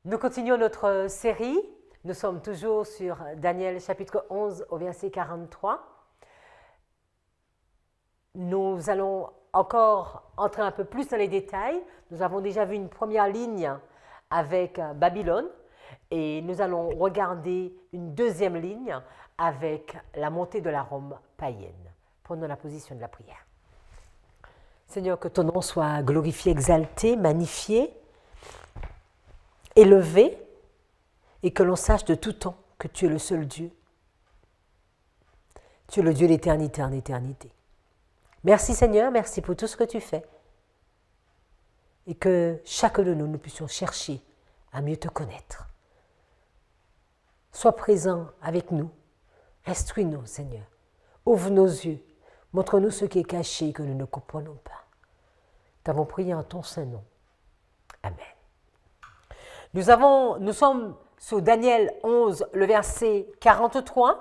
Nous continuons notre série. Nous sommes toujours sur Daniel chapitre 11 au verset 43. Nous allons encore entrer un peu plus dans les détails. Nous avons déjà vu une première ligne avec Babylone et nous allons regarder une deuxième ligne avec la montée de la Rome païenne. Prenons la position de la prière. Seigneur, que ton nom soit glorifié, exalté, magnifié, élevé, et que l'on sache de tout temps que tu es le seul Dieu. Tu es le Dieu d'éternité en éternité. Merci Seigneur, merci pour tout ce que tu fais. Et que chacun de nous puissions chercher à mieux te connaître. Sois présent avec nous. Instruis-nous Seigneur. Ouvre nos yeux. Montre-nous ce qui est caché et que nous ne comprenons pas. T'avons prié en ton saint nom. Amen. Nous sommes sur Daniel 11, le verset 43.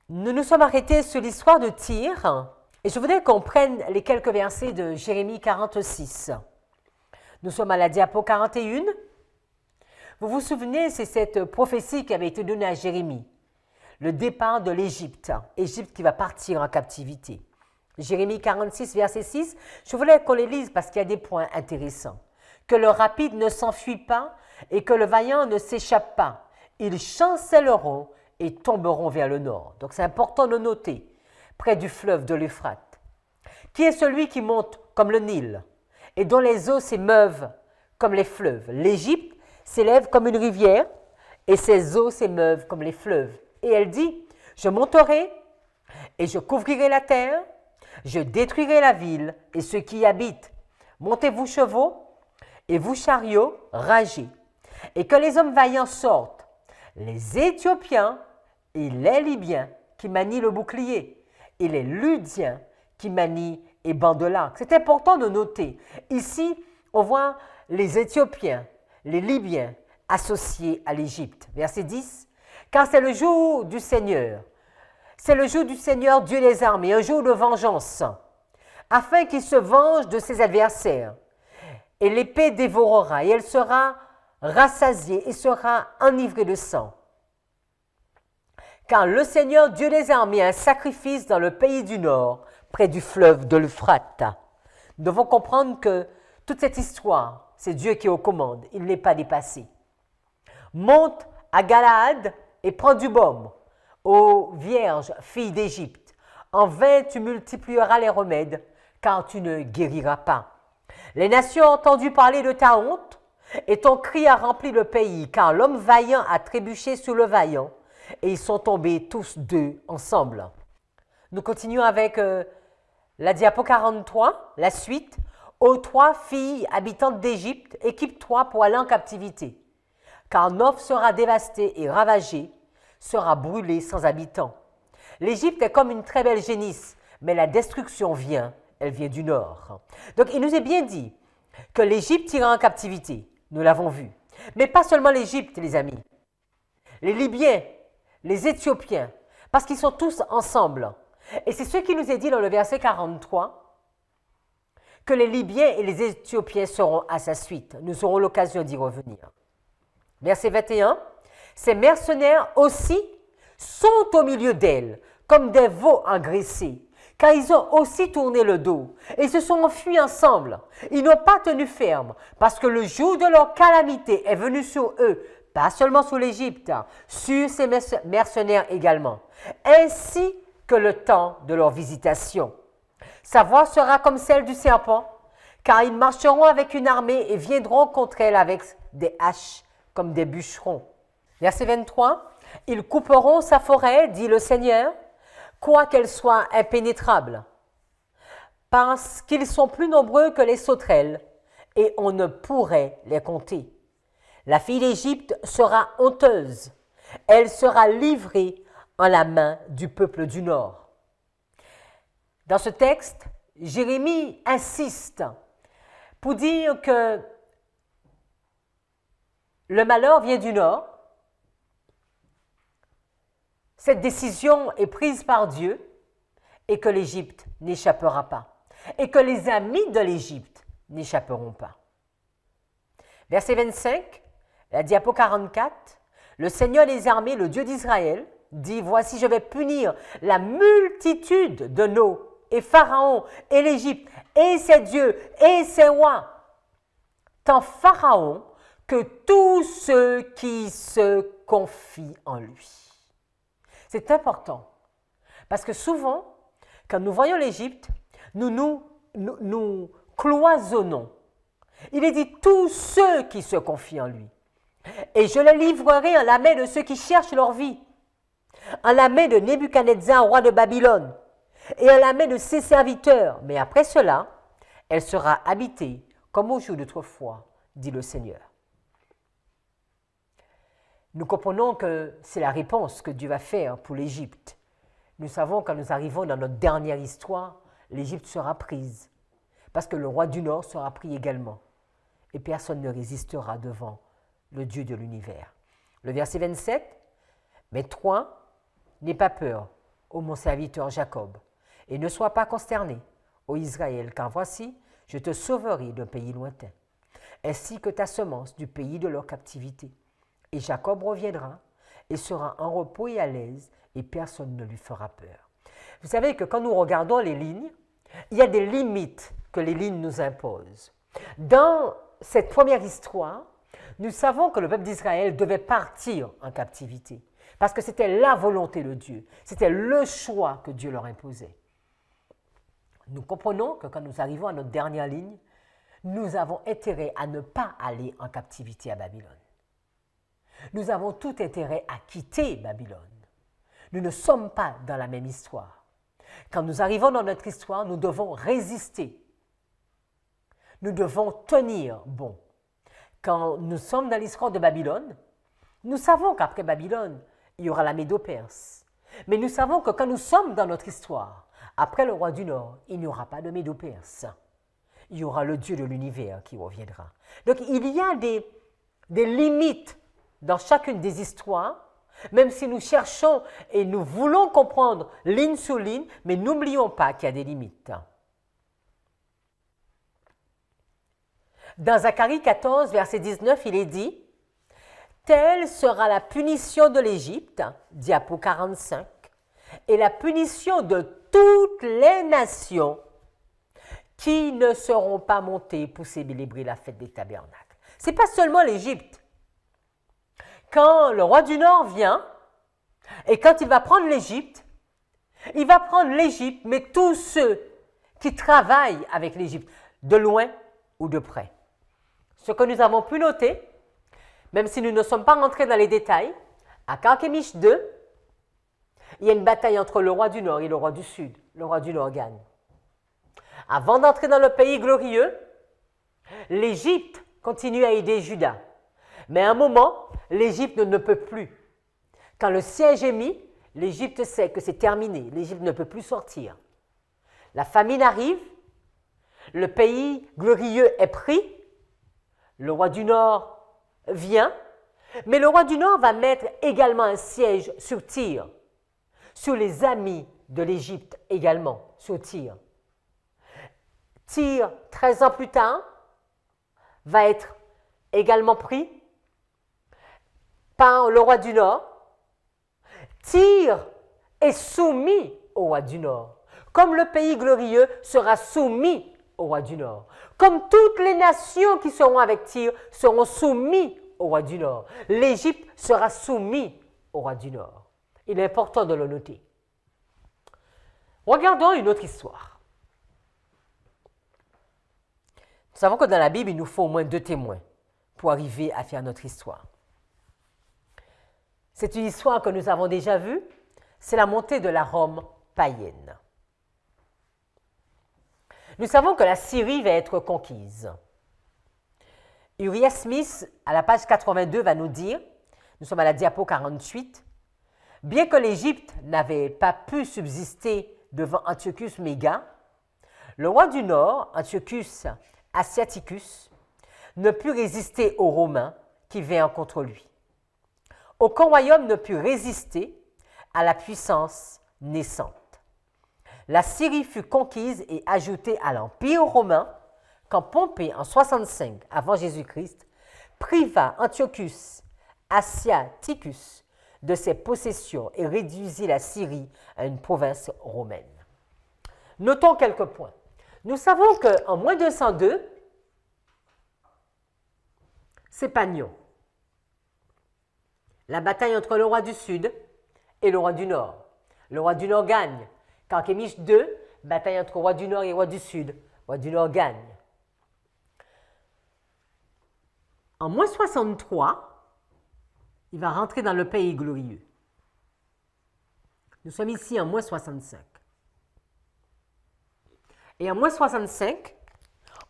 Nous nous sommes arrêtés sur l'histoire de Tyr et je voudrais qu'on prenne les quelques versets de Jérémie 46. Nous sommes à la diapo 41. Vous vous souvenez, c'est cette prophétie qui avait été donnée à Jérémie. Le départ de l'Égypte, Égypte qui va partir en captivité. Jérémie 46, verset 6, je voulais qu'on les lise parce qu'il y a des points intéressants. Que le rapide ne s'enfuit pas et que le vaillant ne s'échappe pas. Ils chancelleront et tomberont vers le nord. Donc c'est important de noter, près du fleuve de l'Euphrate. Qui est celui qui monte comme le Nil et dont les eaux s'émeuvent comme les fleuves? L'Égypte s'élève comme une rivière et ses eaux s'émeuvent comme les fleuves. Et elle dit, je monterai et je couvrirai la terre, je détruirai la ville et ceux qui y habitent. Montez-vous chevaux et vous chariots, ragez. Et que les hommes vaillants sortent, les Éthiopiens et les Libyens qui manient le bouclier, et les Ludiens qui manient les bancs de l'arc. C'est important de noter. Ici, on voit les Éthiopiens, les Libyens associés à l'Égypte. Verset 10. Car c'est le jour du Seigneur. C'est le jour du Seigneur, Dieu des armées, un jour de vengeance, afin qu'il se venge de ses adversaires. Et l'épée dévorera, et elle sera rassasiée et sera enivrée de sang. Car le Seigneur, Dieu des armées, a un sacrifice dans le pays du Nord, près du fleuve de l'Euphrate. Nous devons comprendre que toute cette histoire, c'est Dieu qui est aux commandes, il n'est pas dépassé. Monte à Galaad et prends du baume, ô vierge, fille d'Égypte. En vain tu multiplieras les remèdes, car tu ne guériras pas. Les nations ont entendu parler de ta honte, et ton cri a rempli le pays, car l'homme vaillant a trébuché sur le vaillant, et ils sont tombés tous deux ensemble. Nous continuons avec la diapo 43, la suite. Ô toi, filles habitantes d'Égypte, équipe-toi pour aller en captivité, car Noph sera dévasté et ravagé, sera brûlé sans habitants. L'Égypte est comme une très belle génisse, mais la destruction vient. Elle vient du nord. Donc, il nous est bien dit que l'Égypte ira en captivité. Nous l'avons vu. Mais pas seulement l'Égypte, les amis. Les Libyens, les Éthiopiens, parce qu'ils sont tous ensemble. Et c'est ce qui nous est dit dans le verset 43, que les Libyens et les Éthiopiens seront à sa suite. Nous aurons l'occasion d'y revenir. Verset 21, ces mercenaires aussi sont au milieu d'elle, comme des veaux engraissés. Car ils ont aussi tourné le dos et se sont enfuis ensemble. Ils n'ont pas tenu ferme parce que le jour de leur calamité est venu sur eux, pas seulement sur l'Égypte, sur ces mercenaires également, ainsi que le temps de leur visitation. Sa voix sera comme celle du serpent, car ils marcheront avec une armée et viendront contre elle avec des haches comme des bûcherons. Verset 23, ils couperont sa forêt, dit le Seigneur, quoiqu'elle soit impénétrable, parce qu'ils sont plus nombreux que les sauterelles, et on ne pourrait les compter. La fille d'Égypte sera honteuse, elle sera livrée en la main du peuple du Nord. Dans ce texte, Jérémie insiste pour dire que le malheur vient du Nord. Cette décision est prise par Dieu et que l'Égypte n'échappera pas. Et que les amis de l'Égypte n'échapperont pas. Verset 25, la diapo 44, le Seigneur des armées, le Dieu d'Israël, dit, voici, je vais punir la multitude de nos, et Pharaon, et l'Égypte, et ses dieux, et ses rois, tant Pharaon que tous ceux qui se confient en lui. C'est important, parce que souvent, quand nous voyons l'Égypte, nous cloisonnons. Il est dit, tous ceux qui se confient en lui. Et je les livrerai en la main de ceux qui cherchent leur vie, en la main de Nebuchadnezzar, roi de Babylone, et en la main de ses serviteurs. Mais après cela, elle sera habitée comme au jour d'autrefois, dit le Seigneur. Nous comprenons que c'est la réponse que Dieu va faire pour l'Égypte. Nous savons quand nous arrivons dans notre dernière histoire, l'Égypte sera prise, parce que le roi du Nord sera pris également, et personne ne résistera devant le Dieu de l'univers. Le verset 27, « Mais toi, n'aie pas peur, ô mon serviteur Jacob, et ne sois pas consterné, ô Israël, car voici, je te sauverai d'un pays lointain, ainsi que ta semence du pays de leur captivité. Et Jacob reviendra et sera en repos et à l'aise, et personne ne lui fera peur. » Vous savez que quand nous regardons les lignes, il y a des limites que les lignes nous imposent. Dans cette première histoire, nous savons que le peuple d'Israël devait partir en captivité, parce que c'était la volonté de Dieu, c'était le choix que Dieu leur imposait. Nous comprenons que quand nous arrivons à notre dernière ligne, nous avons intérêt à ne pas aller en captivité à Babylone. Nous avons tout intérêt à quitter Babylone. Nous ne sommes pas dans la même histoire. Quand nous arrivons dans notre histoire, nous devons résister. Nous devons tenir bon. Quand nous sommes dans l'histoire de Babylone, nous savons qu'après Babylone, il y aura la Médo-Perse. Mais nous savons que quand nous sommes dans notre histoire, après le roi du Nord, il n'y aura pas de Médo-Perse. Il y aura le Dieu de l'univers qui reviendra. Donc il y a des limites dans chacune des histoires, même si nous cherchons et nous voulons comprendre ligne sur ligne, mais n'oublions pas qu'il y a des limites. Dans Zacharie 14, verset 19, il est dit « Telle sera la punition de l'Égypte, diapo 45, et la punition de toutes les nations qui ne seront pas montées pour célébrer la fête des tabernacles. » Ce n'est pas seulement l'Égypte. Quand le roi du Nord vient, et quand il va prendre l'Égypte, il va prendre l'Égypte, mais tous ceux qui travaillent avec l'Égypte, de loin ou de près. Ce que nous avons pu noter, même si nous ne sommes pas rentrés dans les détails, à Carchemish 2, il y a une bataille entre le roi du Nord et le roi du Sud. Le roi du Nord gagne. Avant d'entrer dans le pays glorieux, l'Égypte continue à aider Juda. Mais à un moment, l'Égypte ne peut plus. Quand le siège est mis, l'Égypte sait que c'est terminé. L'Égypte ne peut plus sortir. La famine arrive, le pays glorieux est pris, le roi du Nord vient, mais le roi du Nord va mettre également un siège sur Tyr, sur les amis de l'Égypte également, sur Tyr. Tyr, 13 ans plus tard, va être également pris par le roi du Nord. Tyr est soumis au roi du Nord, comme le pays glorieux sera soumis au roi du Nord. Comme toutes les nations qui seront avec Tyr seront soumis au roi du Nord. L'Égypte sera soumise au roi du Nord. Il est important de le noter. Regardons une autre histoire. Nous savons que dans la Bible, il nous faut au moins 2 témoins pour arriver à faire notre histoire. C'est une histoire que nous avons déjà vue, c'est la montée de la Rome païenne. Nous savons que la Syrie va être conquise. Uriah Smith, à la page 82, va nous dire, nous sommes à la diapo 48, « Bien que l'Égypte n'avait pas pu subsister devant Antiochus Méga, le roi du Nord, Antiochus Asiaticus, ne put résister aux Romains qui vinrent contre lui. Aucun royaume ne put résister à la puissance naissante. La Syrie fut conquise et ajoutée à l'Empire romain quand Pompée, en 65 avant Jésus-Christ, priva Antiochus Asiaticus de ses possessions et réduisit la Syrie à une province romaine. Notons quelques points. Nous savons qu'en moins 202, c'est Pagnon. La bataille entre le roi du Sud et le roi du Nord. Le roi du Nord gagne. Carchemish II, bataille entre le roi du Nord et le roi du Sud. Le roi du Nord gagne. En moins 63, il va rentrer dans le pays glorieux. Nous sommes ici en moins 65. Et en moins 65,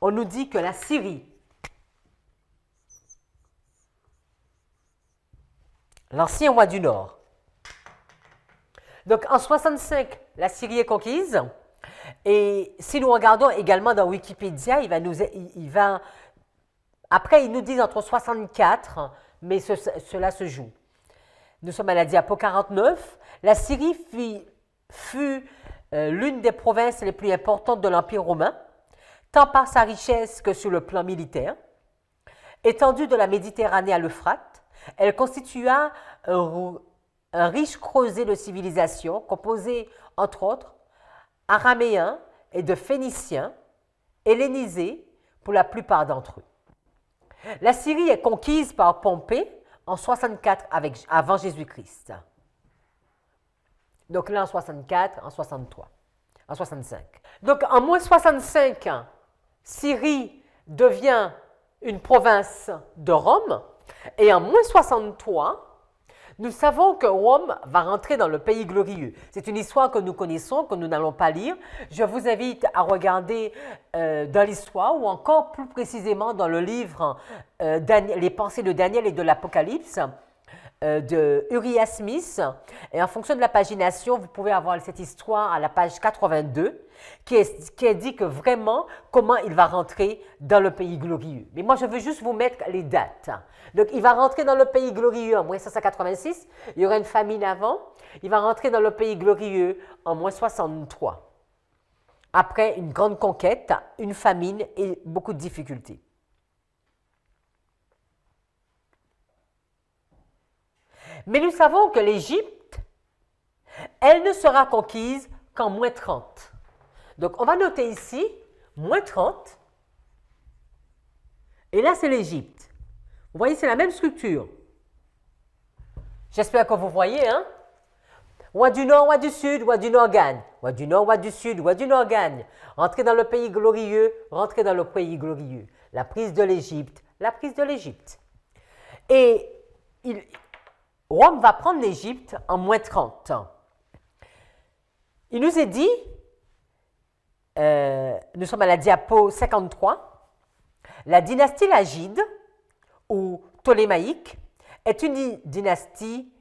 on nous dit que la Syrie, l'ancien roi du Nord. Donc en 65, la Syrie est conquise. Et si nous regardons également dans Wikipédia, après ils nous disent entre 64, mais cela se joue. Nous sommes à la diapo 49. La Syrie fut l'une des provinces les plus importantes de l'Empire romain, tant par sa richesse que sur le plan militaire. Étendue de la Méditerranée à l'Euphrate, elle constitua un riche creuset de civilisation composé, entre autres, araméens et de phéniciens, hellénisés pour la plupart d'entre eux. La Syrie est conquise par Pompée en 64 avant Jésus-Christ. Donc là en 64, en 63, en 65. Donc en moins 65, Syrie devient une province de Rome. Et en moins 63, nous savons que Rome va rentrer dans le pays glorieux. C'est une histoire que nous connaissons, que nous n'allons pas lire. Je vous invite à regarder dans l'histoire ou encore plus précisément dans le livre Les pensées de Daniel et de l'Apocalypse de Uriah Smith. Et en fonction de la pagination, vous pouvez avoir cette histoire à la page 82 qui est dit que vraiment comment il va rentrer dans le pays glorieux. Mais moi, je veux juste vous mettre les dates. Donc, il va rentrer dans le pays glorieux en moins 586. Il y aura une famine avant. Il va rentrer dans le pays glorieux en moins 63. Après une grande conquête, une famine et beaucoup de difficultés. Mais nous savons que l'Égypte, elle ne sera conquise qu'en moins 30. Donc, on va noter ici, moins 30. Et là, c'est l'Égypte. Vous voyez, c'est la même structure. J'espère que vous voyez, hein? Roi du Nord, roi du Sud, roi du Nord gagne. Roi du Nord, roi du Sud, roi du Nord gagne. Entrez dans le pays glorieux, rentrez dans le pays glorieux. La prise de l'Égypte, la prise de l'Égypte. Et Rome va prendre l'Égypte en moins 30. Il nous est dit, nous sommes à la diapo 53, la dynastie Lagide, ou ptolémaïque, est une dynastie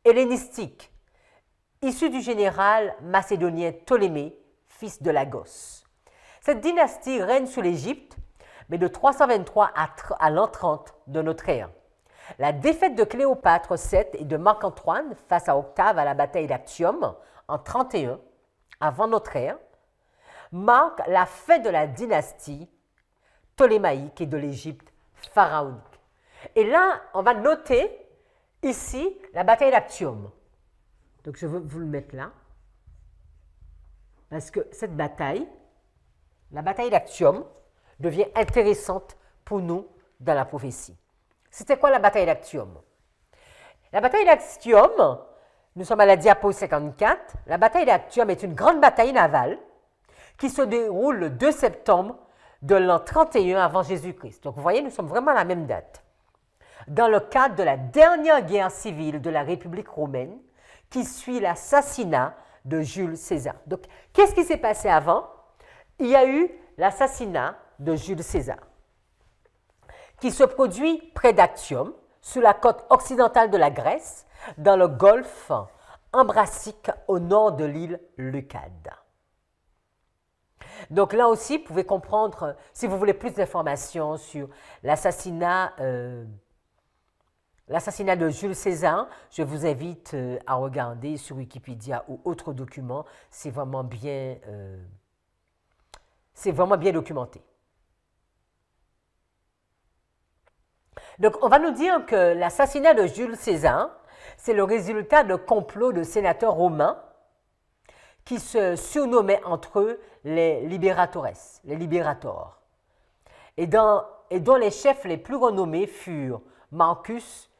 hellénistique, issue du général macédonien Ptolémée, fils de Lagos. Cette dynastie règne sur l'Égypte, mais de 323 à l'an 30 de notre ère. La défaite de Cléopâtre VII et de Marc-Antoine face à Octave à la bataille d'Actium en 31 avant notre ère marque la fin de la dynastie ptolémaïque et de l'Égypte pharaonique. Et là, on va noter ici la bataille d'Actium. Donc, je veux vous le mettre là. Parce que cette bataille, la bataille d'Actium, devient intéressante pour nous dans la prophétie. C'était quoi la bataille d'Actium? La bataille d'Actium, nous sommes à la diapo 54, la bataille d'Actium est une grande bataille navale qui se déroule le 2 septembre de l'an 31 avant Jésus-Christ. Donc, vous voyez, nous sommes vraiment à la même date. Dans le cadre de la dernière guerre civile de la République romaine qui suit l'assassinat de Jules César. Donc, qu'est-ce qui s'est passé avant? Il y a eu l'assassinat de Jules César qui se produit près d'Actium, sur la côte occidentale de la Grèce, dans le golfe Ambracique au nord de l'île Leucade. Donc là aussi, vous pouvez comprendre, si vous voulez plus d'informations sur l'assassinat de Jules César, je vous invite à regarder sur Wikipédia ou autres documents. C'est vraiment bien documenté. Donc, on va nous dire que l'assassinat de Jules César, c'est le résultat de complots de sénateurs romains qui se surnommaient entre eux les liberatores, les libérateurs, et dont les chefs les plus renommés furent Marcus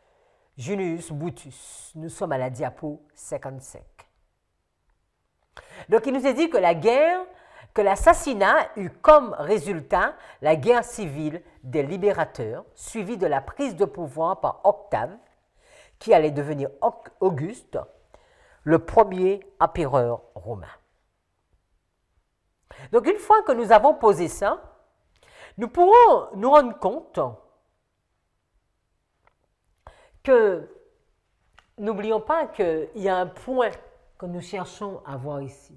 Junius Brutus. Nous sommes à la diapo 55. Donc, il nous est dit que l'assassinat eut comme résultat la guerre civile des libérateurs, suivie de la prise de pouvoir par Octave, qui allait devenir Auguste, le premier empereur romain. Donc, une fois que nous avons posé ça, nous pourrons nous rendre compte que, n'oublions pas qu'il y a un point que nous cherchons à voir ici.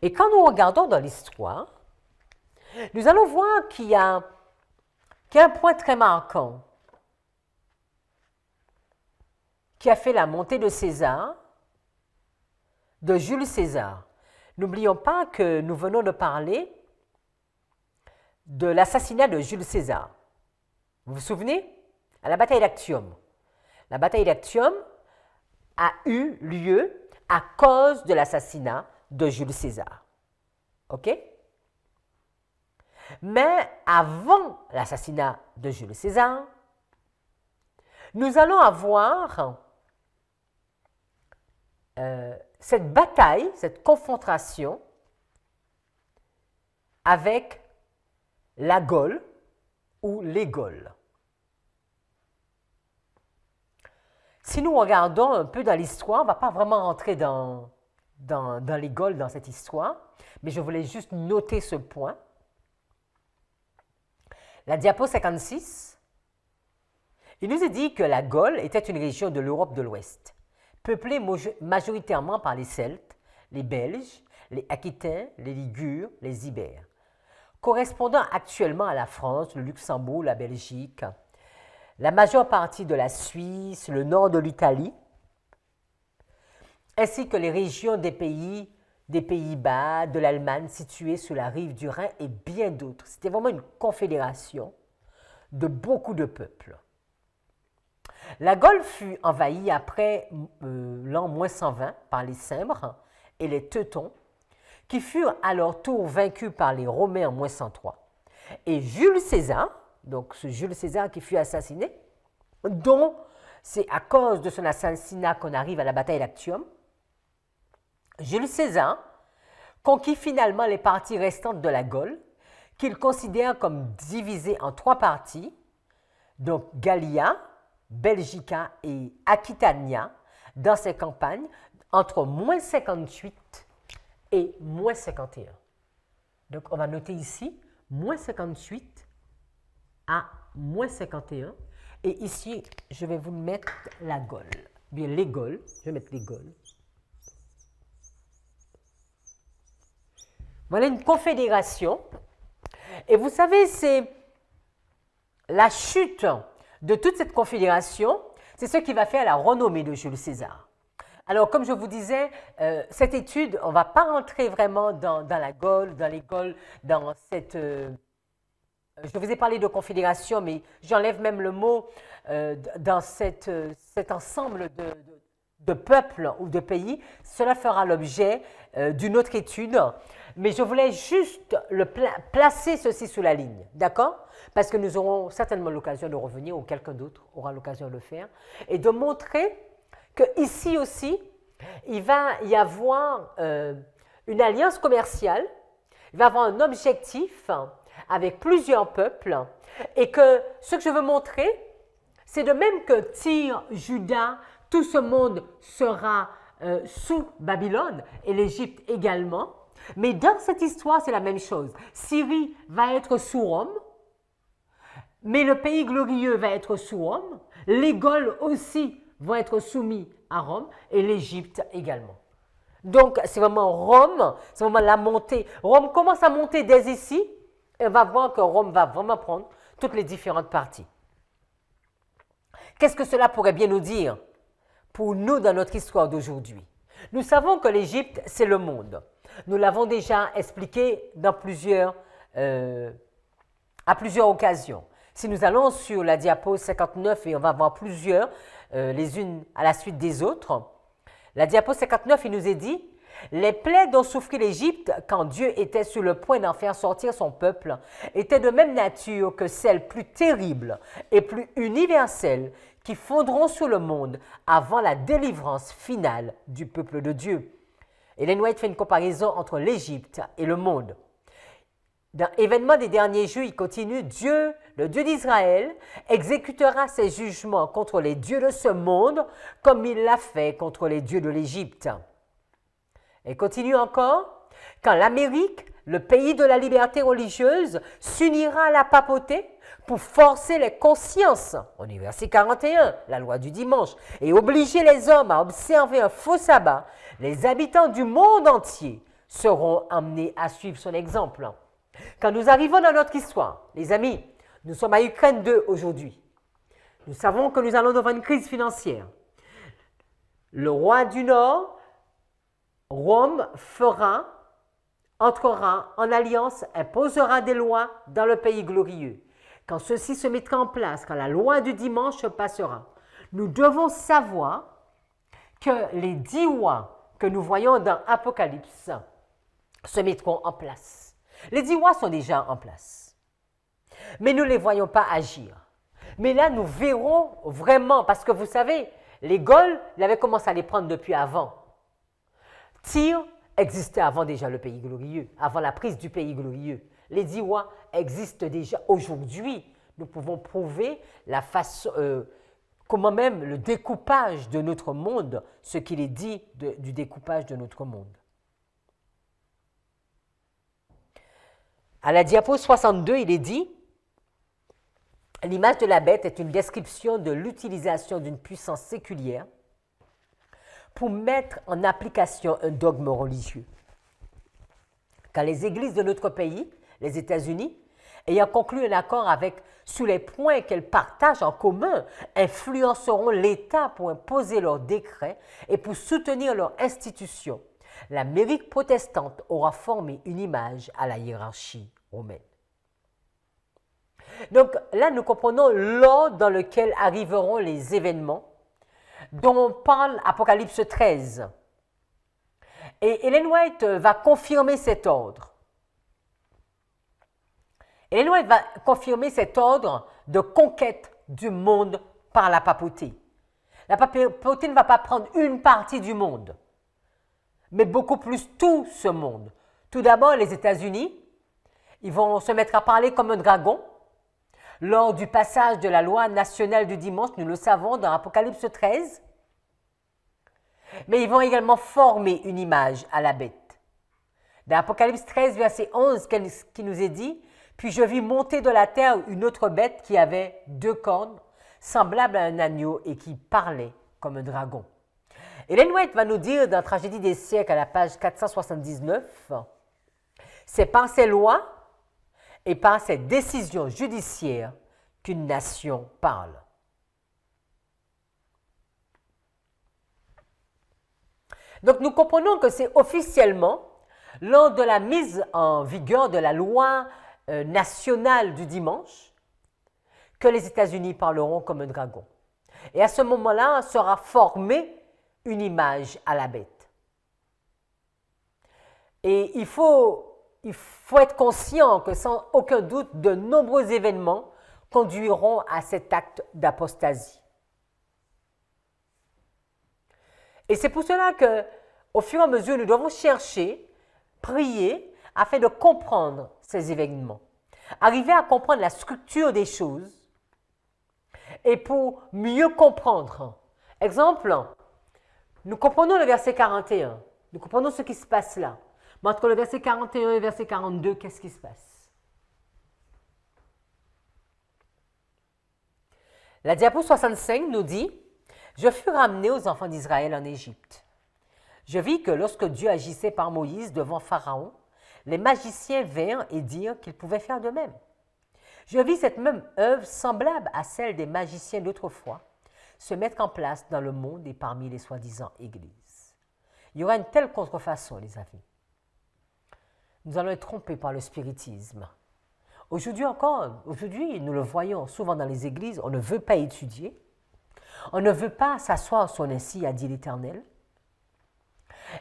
Et quand nous regardons dans l'histoire, nous allons voir qu'il y a un point très marquant qui a fait la montée de César, de Jules César. N'oublions pas que nous venons de parler de l'assassinat de Jules César. Vous vous souvenez? À la bataille d'Actium. La bataille d'Actium a eu lieu à cause de l'assassinat de Jules César. OK? Mais avant l'assassinat de Jules César, nous allons avoir cette bataille, cette confrontation avec la Gaule ou les Gaules. Si nous regardons un peu dans l'histoire, on ne va pas vraiment rentrer dans les Gaules dans cette histoire, mais je voulais juste noter ce point. La diapo 56, il nous est dit que la Gaule était une région de l'Europe de l'Ouest, peuplée majoritairement par les Celtes, les Belges, les Aquitains, les Ligures, les Ibères, correspondant actuellement à la France, le Luxembourg, la Belgique, la majeure partie de la Suisse, le nord de l'Italie, ainsi que les régions des Pays-Bas, de l'Allemagne situées sur la rive du Rhin et bien d'autres. C'était vraiment une confédération de beaucoup de peuples. La Gaule fut envahie après l'an -120 par les Cimbres et les Teutons, qui furent à leur tour vaincus par les Romains en -103. Et Jules César, donc ce Jules César qui fut assassiné, dont c'est à cause de son assassinat qu'on arrive à la bataille d'Actium, Jules César conquit finalement les parties restantes de la Gaule, qu'il considère comme divisées en 3 parties, donc Gallia, Belgica et Aquitania, dans ses campagnes entre -58 et -51. Donc on va noter ici -58 à -51. Et ici, je vais vous mettre la Gaule. Bien, les Gaules. Je vais mettre les Gaules. Voilà une confédération. Et vous savez, c'est la chute de toute cette confédération, c'est ce qui va faire la renommée de Jules César. Alors, comme je vous disais, cette étude, on ne va pas rentrer vraiment dans la Gaule, dans les Gaules, dans cette... je vous ai parlé de confédération, mais j'enlève même le mot dans cet ensemble de peuples ou de pays. Cela fera l'objet d'une autre étude. Mais je voulais juste placer ceci sous la ligne, d'accord? Parce que nous aurons certainement l'occasion de revenir, ou quelqu'un d'autre aura l'occasion de le faire, et de montrer qu'ici aussi, il va y avoir une alliance commerciale, il va y avoir un objectif avec plusieurs peuples, et que ce que je veux montrer, c'est de même que Tyr, Juda, tout ce monde sera sous Babylone, et l'Égypte également. Mais dans cette histoire, c'est la même chose. Syrie va être sous Rome, mais le pays glorieux va être sous Rome. Les Gaules aussi vont être soumis à Rome et l'Égypte également. Donc, c'est vraiment Rome, c'est vraiment la montée. Rome commence à monter dès ici et on va voir que Rome va vraiment prendre toutes les différentes parties. Qu'est-ce que cela pourrait bien nous dire pour nous dans notre histoire d'aujourd'hui? Nous savons que l'Égypte, c'est le monde. Nous l'avons déjà expliqué à plusieurs occasions. Si nous allons sur la diapo 59 et on va voir plusieurs, les unes à la suite des autres, la diapo 59, il nous est dit « Les plaies dont souffrit l'Égypte quand Dieu était sur le point d'en faire sortir son peuple étaient de même nature que celles plus terribles et plus universelles qui fondront sur le monde avant la délivrance finale du peuple de Dieu. » Ellen White fait une comparaison entre l'Égypte et le monde. Dans l'événement des derniers jours, il continue, Dieu, le Dieu d'Israël, exécutera ses jugements contre les dieux de ce monde comme il l'a fait contre les dieux de l'Égypte. Et continue encore, quand l'Amérique, le pays de la liberté religieuse, s'unira à la papauté pour forcer les consciences, on est verset 41, la loi du dimanche, et obliger les hommes à observer un faux sabbat, les habitants du monde entier seront amenés à suivre son exemple. Quand nous arrivons dans notre histoire, les amis, nous sommes à Ukraine 2 aujourd'hui. Nous savons que nous allons devant une crise financière. Le roi du Nord, Rome, entrera en alliance, imposera des lois dans le pays glorieux. Quand ceci se mettra en place, quand la loi du dimanche passera, nous devons savoir que les 10 rois que nous voyons dans Apocalypse se mettront en place. Les 10 rois sont déjà en place, mais nous ne les voyons pas agir. Mais là, nous verrons vraiment, parce que vous savez, les Gaules, ils avaient commencé à les prendre depuis avant. Tyr existait avant déjà le pays glorieux, avant la prise du pays glorieux. Les 10 rois existent déjà aujourd'hui. Nous pouvons prouver la façon, comment même le découpage de notre monde, ce qu'il est dit du découpage de notre monde. À la diapo 62, il est dit « L'image de la bête est une description de l'utilisation d'une puissance séculière pour mettre en application un dogme religieux. Quand les églises de notre pays, les États-Unis, ayant conclu un accord avec sur les points qu'elles partagent en commun, influenceront l'État pour imposer leurs décrets et pour soutenir leurs institutions, l'Amérique protestante aura formé une image à la hiérarchie romaine. » Donc là, nous comprenons l'ordre dans lequel arriveront les événements dont parle Apocalypse 13. Et Ellen White va confirmer cet ordre. Ellen White va confirmer cet ordre de conquête du monde par la papauté. La papauté ne va pas prendre une partie du monde, mais beaucoup plus tout ce monde. Tout d'abord, les États-Unis, ils vont se mettre à parler comme un dragon. Lors du passage de la loi nationale du dimanche, nous le savons dans Apocalypse 13, mais ils vont également former une image à la bête. Dans Apocalypse 13, verset 11, qui nous est dit « Puis je vis monter de la terre une autre bête qui avait 2 cornes, semblable à un agneau et qui parlait comme un dragon. » Ellen White va nous dire dans Tragédie des siècles à la page 479, « C'est par ces lois et par ces décisions judiciaires qu'une nation parle. » Donc nous comprenons que c'est officiellement lors de la mise en vigueur de la loi nationale du dimanche que les États-Unis parleront comme un dragon. Et à ce moment-là, sera formée une image à la bête. Et il faut être conscient que sans aucun doute, de nombreux événements conduiront à cet acte d'apostasie. Et c'est pour cela qu'au fur et à mesure, nous devons chercher, prier, afin de comprendre ces événements. Arriver à comprendre la structure des choses et pour mieux comprendre. Exemple, nous comprenons le verset 41, nous comprenons ce qui se passe là. Mais entre le verset 41 et le verset 42, qu'est-ce qui se passe? La diapo 65 nous dit « Je fus ramené aux enfants d'Israël en Égypte. Je vis que lorsque Dieu agissait par Moïse devant Pharaon, les magiciens vinrent et dirent qu'ils pouvaient faire de même. Je vis cette même œuvre semblable à celle des magiciens d'autrefois se mettre en place dans le monde et parmi les soi-disant églises. » Il y aura une telle contrefaçon, les amis. Nous allons être trompés par le spiritisme. Aujourd'hui encore, aujourd'hui, nous le voyons souvent dans les églises, on ne veut pas étudier, on ne veut pas s'asseoir sur ainsi, a dit l'Éternel,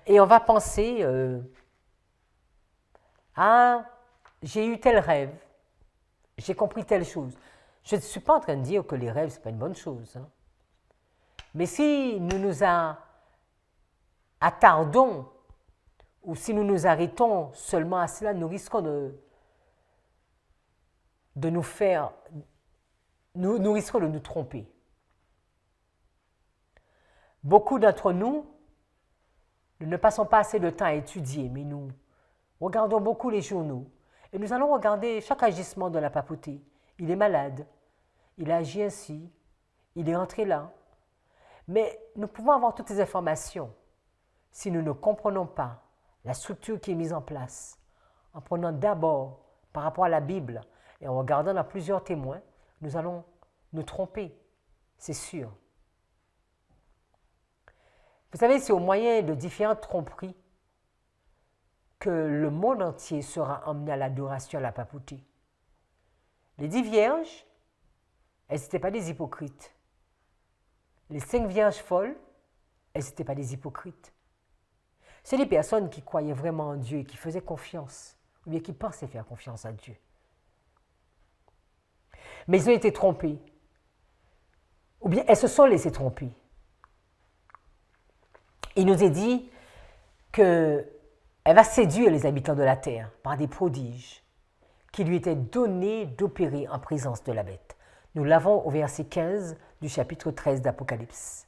et on va penser, ah, j'ai eu tel rêve, j'ai compris telle chose. Je ne suis pas en train de dire que les rêves, ce n'est pas une bonne chose. Hein. Mais si nous nous attardons ou si nous nous arrêtons seulement à cela, nous risquons de nous faire, nous risquons de nous tromper. Beaucoup d'entre nous ne passons pas assez de temps à étudier, mais nous regardons beaucoup les journaux et nous allons regarder chaque agissement de la papauté. Il est malade, il a agi ainsi, il est entré là. Mais nous pouvons avoir toutes ces informations si nous ne comprenons pas la structure qui est mise en place, en prenant d'abord par rapport à la Bible et en regardant dans plusieurs témoins, nous allons nous tromper, c'est sûr. Vous savez, c'est au moyen de différentes tromperies que le monde entier sera emmené à l'adoration à la papauté. Les 10 vierges, elles n'étaient pas des hypocrites. Les 5 vierges folles, elles n'étaient pas des hypocrites. C'est des personnes qui croyaient vraiment en Dieu et qui faisaient confiance, ou bien qui pensaient faire confiance à Dieu. Mais ils ont été trompés. Ou bien elles se sont laissées tromper. Il nous est dit qu'elle va séduire les habitants de la terre par des prodiges qui lui étaient donnés d'opérer en présence de la bête. Nous l'avons au verset 15 du chapitre 13 d'Apocalypse.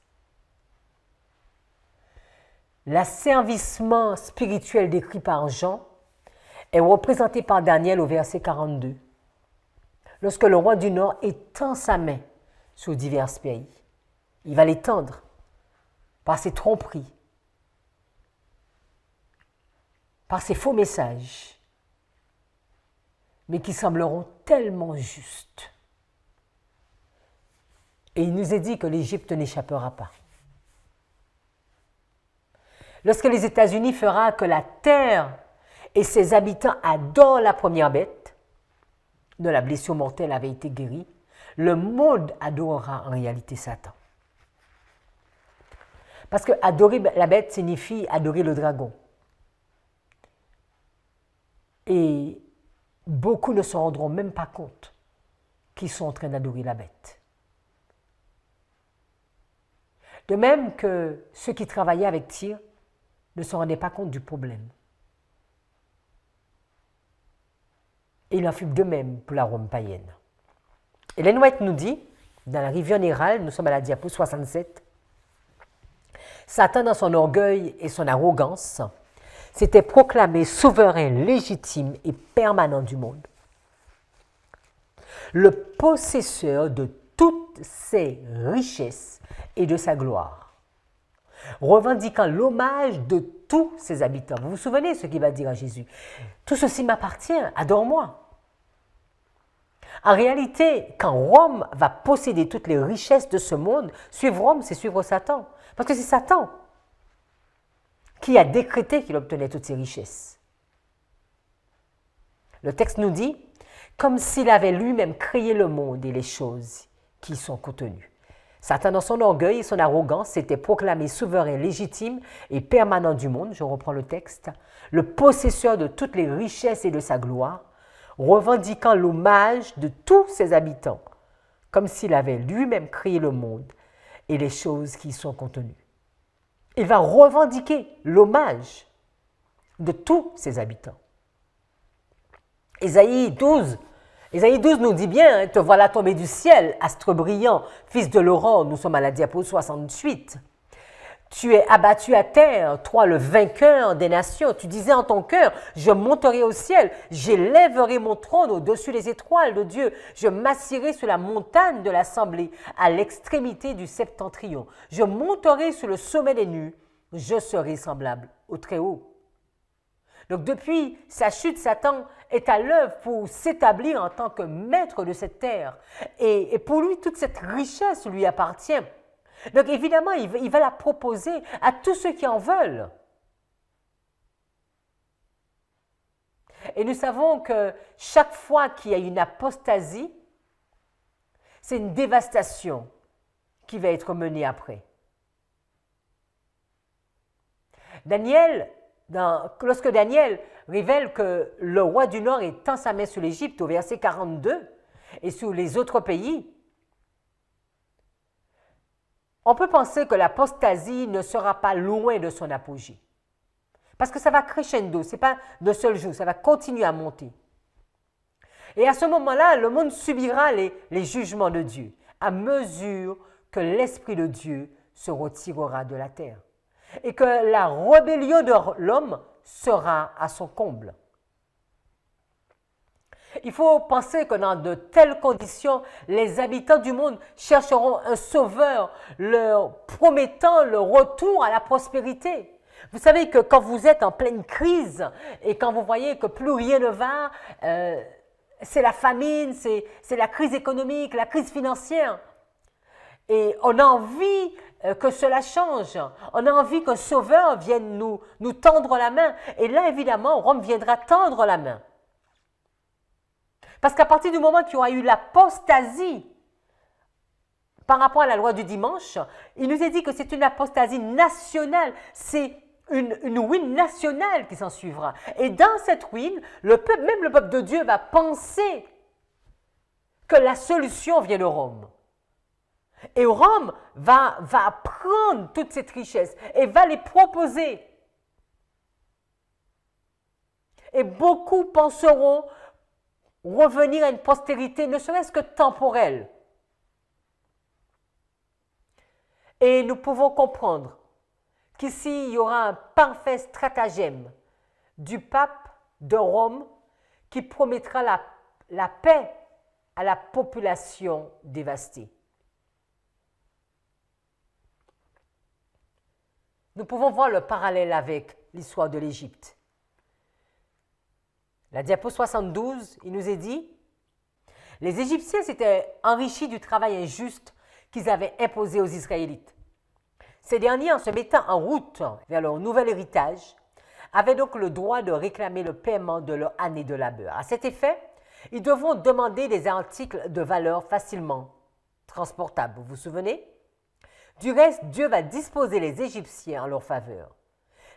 L'asservissement spirituel décrit par Jean est représenté par Daniel au verset 42. Lorsque le roi du Nord étend sa main sur divers pays, il va l'étendre par ses tromperies, par ses faux messages, mais qui sembleront tellement justes. Et il nous est dit que l'Égypte n'échappera pas. Lorsque les États-Unis fera que la terre et ses habitants adorent la première bête, dont la blessure mortelle avait été guérie, le monde adorera en réalité Satan. Parce que adorer la bête signifie adorer le dragon. Et beaucoup ne se rendront même pas compte qu'ils sont en train d'adorer la bête. De même que ceux qui travaillaient avec Tyr ne se rendaient pas compte du problème. Et il en fut de même pour la Rome païenne. Ellen White nous dit, dans la Rivière Hérald, nous sommes à la diapo 67, Satan, dans son orgueil et son arrogance, s'était proclamé souverain légitime et permanent du monde. Le possesseur de toutes ses richesses et de sa gloire, revendiquant l'hommage de tous ses habitants. Vous vous souvenez ce qu'il va dire à Jésus? Tout ceci m'appartient, adore-moi. En réalité, quand Rome va posséder toutes les richesses de ce monde, suivre Rome, c'est suivre Satan. Parce que c'est Satan qui a décrété qu'il obtenait toutes ces richesses. Le texte nous dit, comme s'il avait lui-même créé le monde et les choses qui y sont contenues. Satan, dans son orgueil et son arrogance, s'était proclamé souverain légitime et permanent du monde, je reprends le texte, le possesseur de toutes les richesses et de sa gloire, revendiquant l'hommage de tous ses habitants, comme s'il avait lui-même créé le monde et les choses qui y sont contenues. Il va revendiquer l'hommage de tous ses habitants. Ésaïe 12 nous dit bien, te voilà tombé du ciel, astre brillant, fils de l'aurore, nous sommes à la diapo 68. Tu es abattu à terre, toi le vainqueur des nations. Tu disais en ton cœur, je monterai au ciel, j'élèverai mon trône au-dessus des étoiles de Dieu. Je m'assirai sur la montagne de l'assemblée, à l'extrémité du septentrion. Je monterai sur le sommet des nues, je serai semblable au Très-Haut. Donc depuis sa chute, Satan est à l'œuvre pour s'établir en tant que maître de cette terre. Et pour lui, toute cette richesse lui appartient. Donc évidemment, il va la proposer à tous ceux qui en veulent. Et nous savons que chaque fois qu'il y a une apostasie, c'est une dévastation qui va être menée après. Lorsque Daniel révèle que le roi du Nord étend sa main sur l'Égypte au verset 42 et sur les autres pays, on peut penser que l'apostasie ne sera pas loin de son apogée. Parce que ça va crescendo, ce n'est pas d'un seul jour, ça va continuer à monter. Et à ce moment-là, le monde subira les jugements de Dieu à mesure que l'Esprit de Dieu se retirera de la terre et que la rébellion de l'homme sera à son comble. Il faut penser que dans de telles conditions, les habitants du monde chercheront un sauveur, leur promettant le retour à la prospérité. Vous savez que quand vous êtes en pleine crise et quand vous voyez que plus rien ne va, c'est la famine, c'est la crise économique, la crise financière. Et on a envie que cela change. On a envie qu'un sauveur vienne nous tendre la main. Et là, évidemment, Rome viendra tendre la main. Parce qu'à partir du moment qu'il y aura eu l'apostasie par rapport à la loi du dimanche, il nous est dit que c'est une apostasie nationale. C'est une ruine nationale qui s'en suivra. Et dans cette ruine, même le peuple de Dieu va penser que la solution vient de Rome. Et Rome va prendre toute cette richesse et va les proposer. Et beaucoup penseront revenir à une postérité, ne serait-ce que temporelle. Et nous pouvons comprendre qu'ici, il y aura un parfait stratagème du pape de Rome qui promettra la paix à la population dévastée. Nous pouvons voir le parallèle avec l'histoire de l'Égypte. La diapo 72, il nous est dit, les Égyptiens s'étaient enrichis du travail injuste qu'ils avaient imposé aux Israélites. Ces derniers, en se mettant en route vers leur nouvel héritage, avaient donc le droit de réclamer le paiement de leur année de labeur. À cet effet, ils devront demander des articles de valeur facilement transportables. Vous vous souvenez? Du reste, Dieu va disposer les Égyptiens en leur faveur.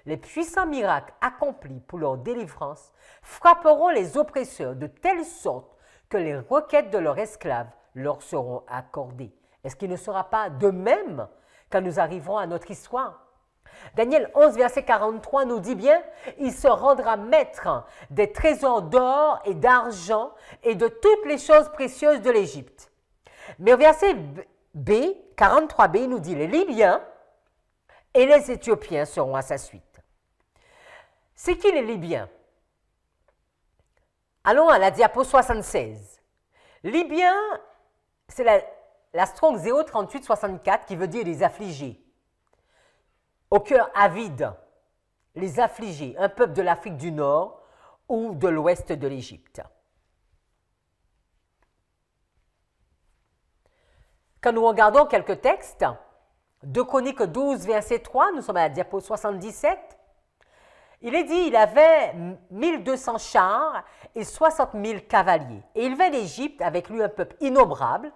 Les puissants miracles accomplis pour leur délivrance frapperont les oppresseurs de telle sorte que les requêtes de leurs esclaves leur seront accordées. Est-ce qu'il ne sera pas de même quand nous arriverons à notre histoire? Daniel 11, verset 43 nous dit bien « Il se rendra maître des trésors d'or et d'argent et de toutes les choses précieuses de l'Égypte. » Mais au verset B, 43b, il nous dit « Les Libyens et les Éthiopiens seront à sa suite. » C'est qui les Libyens? Allons à la diapo 76. Libyens, c'est la Strong 03864 qui veut dire les affligés. Au cœur avide, les affligés, un peuple de l'Afrique du Nord ou de l'ouest de l'Égypte. Quand nous regardons quelques textes, 2 Chroniques 12, verset 3, nous sommes à la diapo 77, il est dit il avait 1200 chars et 60 000 cavaliers. Et il vint d'Égypte avec lui un peuple innombrable,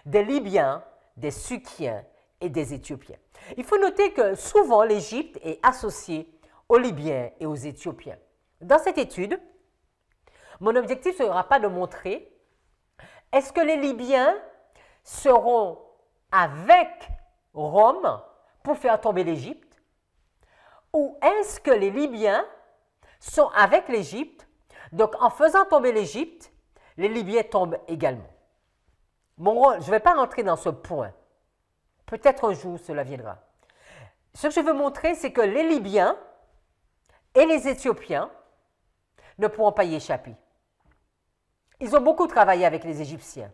des Libyens, des Sukiens et des Éthiopiens. Il faut noter que souvent l'Égypte est associée aux Libyens et aux Éthiopiens. Dans cette étude, mon objectif ne sera pas de montrer est-ce que les Libyens seront avec Rome pour faire tomber l'Égypte ou est-ce que les Libyens sont avec l'Égypte, donc en faisant tomber l'Égypte, les Libyens tombent également. Mon rôle, je ne vais pas rentrer dans ce point. Peut-être un jour cela viendra. Ce que je veux montrer, c'est que les Libyens et les Éthiopiens ne pourront pas y échapper. Ils ont beaucoup travaillé avec les Égyptiens.